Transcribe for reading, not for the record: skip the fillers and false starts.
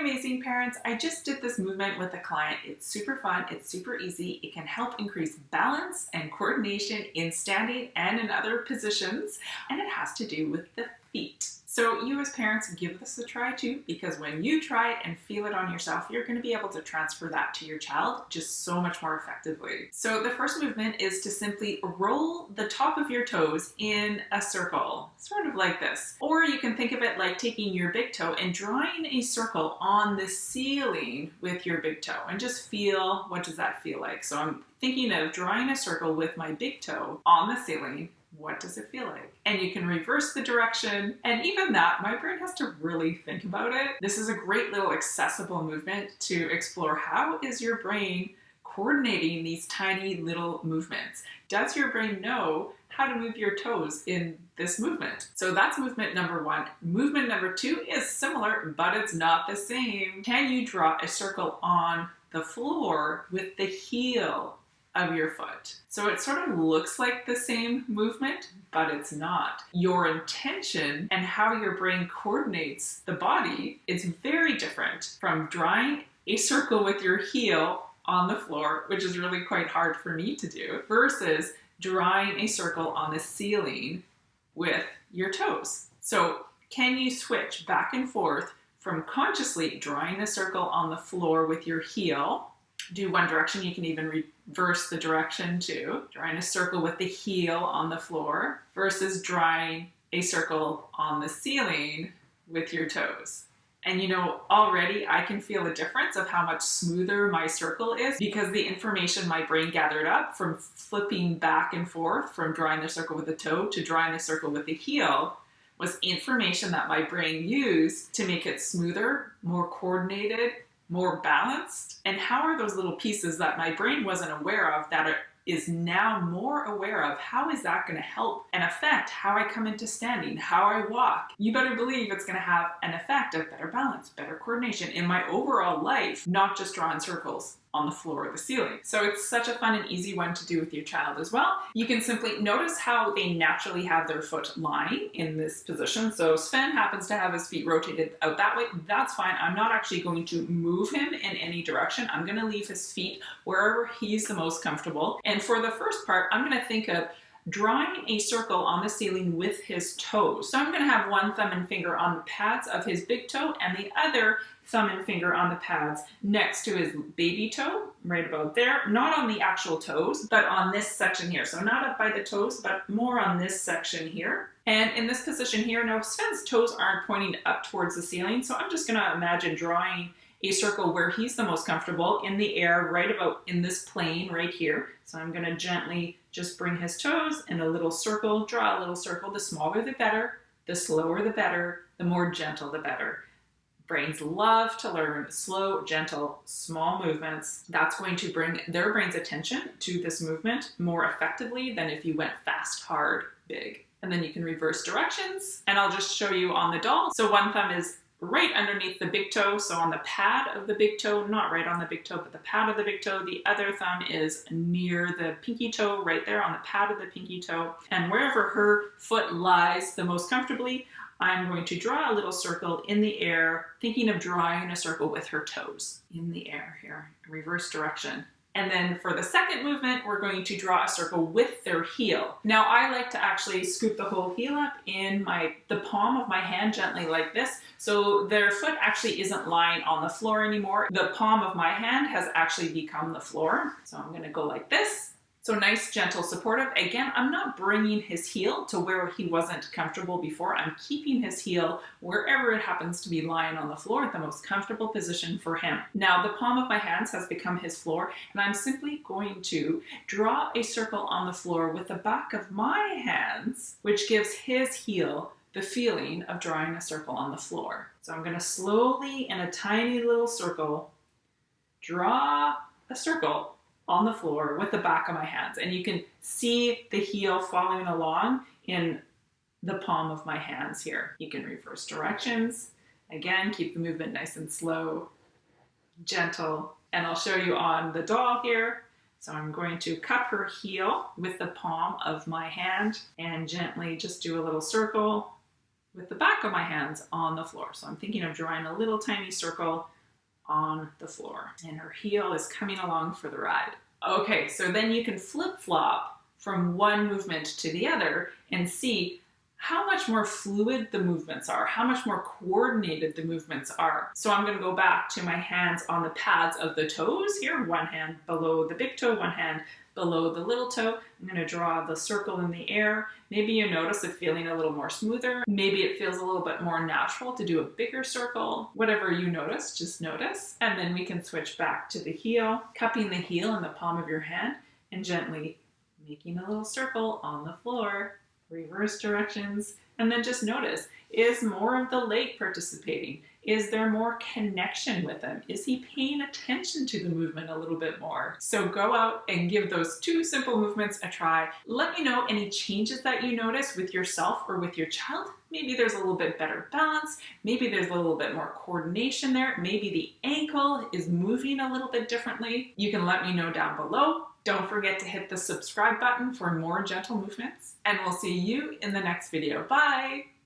amazing parents. I just did this movement with a client. It's super fun, it's super easy. It can help increase balance and coordination in standing and in other positions, and it has to do with the feet. So you as parents, give this a try too, because when you try it and feel it on yourself, you're going to be able to transfer that to your child just so much more effectively. So the first movement is to simply roll the top of your toes in a circle, sort of like this. Or you can think of it like taking your big toe and drawing a circle on the ceiling with your big toe, and just feel, what does that feel like? So I'm thinking of drawing a circle with my big toe on the ceiling. What does it feel like? And you can reverse the direction. And even that, my brain has to really think about it. This is a great little accessible movement to explore how is your brain coordinating these tiny little movements. Does your brain know how to move your toes in this movement? So that's movement number one. Movement number two is similar, but it's not the same. Can you draw a circle on the floor with the heel of your foot? So it sort of looks like the same movement, but it's not. Your intention and how your brain coordinates the body is very different from drawing a circle with your heel on the floor, which is really quite hard for me to do, versus drawing a circle on the ceiling with your toes. So can you switch back and forth from consciously drawing a circle on the floor with your heel? Do one direction, you can even reverse the direction too. Drawing a circle with the heel on the floor versus drawing a circle on the ceiling with your toes. And you know, already I can feel a difference of how much smoother my circle is, because the information my brain gathered up from flipping back and forth from drawing the circle with the toe to drawing the circle with the heel was information that my brain used to make it smoother, more coordinated, more balanced. And how are those little pieces that my brain wasn't aware of that is now more aware of, how is that going to help and affect how I come into standing, how I walk? You better believe it's going to have an effect of better balance, better coordination in my overall life, not just drawing circles on the floor or the ceiling. So it's such a fun and easy one to do with your child as well. You can simply notice how they naturally have their foot lying in this position. So Sven happens to have his feet rotated out that way. That's fine. I'm not actually going to move him in any direction. I'm going to leave his feet wherever he's the most comfortable. And for the first part, I'm going to think of drawing a circle on the ceiling with his toes. So I'm going to have one thumb and finger on the pads of his big toe and the other thumb and finger on the pads next to his baby toe, right about there. Not on the actual toes, but on this section here. So not up by the toes, but more on this section here. And in this position here, now Sven's toes aren't pointing up towards the ceiling, so I'm just going to imagine drawing a circle where he's the most comfortable in the air, right about in this plane right here. So I'm going to gently just bring his toes in a little circle, draw a little circle. The smaller the better, the slower the better, the more gentle the better. Brains love to learn slow, gentle, small movements. That's going to bring their brain's attention to this movement more effectively than if you went fast, hard, big. And then you can reverse directions, and I'll just show you on the doll. So one thumb is right underneath the big toe, so on the pad of the big toe, not right on the big toe, but the pad of the big toe. The other thumb is near the pinky toe, right there on the pad of the pinky toe. And wherever her foot lies the most comfortably, I'm going to draw a little circle in the air, thinking of drawing a circle with her toes in the air here, reverse direction. And then for the second movement, we're going to draw a circle with their heel. Now I like to actually scoop the whole heel up in the palm of my hand gently like this. So their foot actually isn't lying on the floor anymore. The palm of my hand has actually become the floor. So I'm gonna go like this. So nice, gentle, supportive. Again, I'm not bringing his heel to where he wasn't comfortable before. I'm keeping his heel wherever it happens to be lying on the floor at the most comfortable position for him. Now, the palm of my hands has become his floor, and I'm simply going to draw a circle on the floor with the back of my hands, which gives his heel the feeling of drawing a circle on the floor. So I'm going to slowly, in a tiny little circle, draw a circle on the floor with the back of my hands. And you can see the heel following along in the palm of my hands here. You can reverse directions. Again, keep the movement nice and slow, gentle. And I'll show you on the doll here. So I'm going to cup her heel with the palm of my hand and gently just do a little circle with the back of my hands on the floor. So I'm thinking of drawing a little tiny circle on the floor. And her heel is coming along for the ride. Okay, so then you can flip-flop from one movement to the other and see how much more fluid the movements are, how much more coordinated the movements are. So I'm going to go back to my hands on the pads of the toes here, one hand below the big toe, one hand below the little toe. I'm going to draw the circle in the air. Maybe you notice it feeling a little more smoother. Maybe it feels a little bit more natural to do a bigger circle. Whatever you notice, just notice. And then we can switch back to the heel, cupping the heel in the palm of your hand and gently making a little circle on the floor. Reverse directions, and then just notice, is more of the leg participating? Is there more connection with him? Is he paying attention to the movement a little bit more? So go out and give those 2 simple movements a try. Let me know any changes that you notice with yourself or with your child. Maybe there's a little bit better balance. Maybe there's a little bit more coordination there. Maybe the ankle is moving a little bit differently. You can let me know down below. Don't forget to hit the subscribe button for more gentle movements, and we'll see you in the next video. Bye!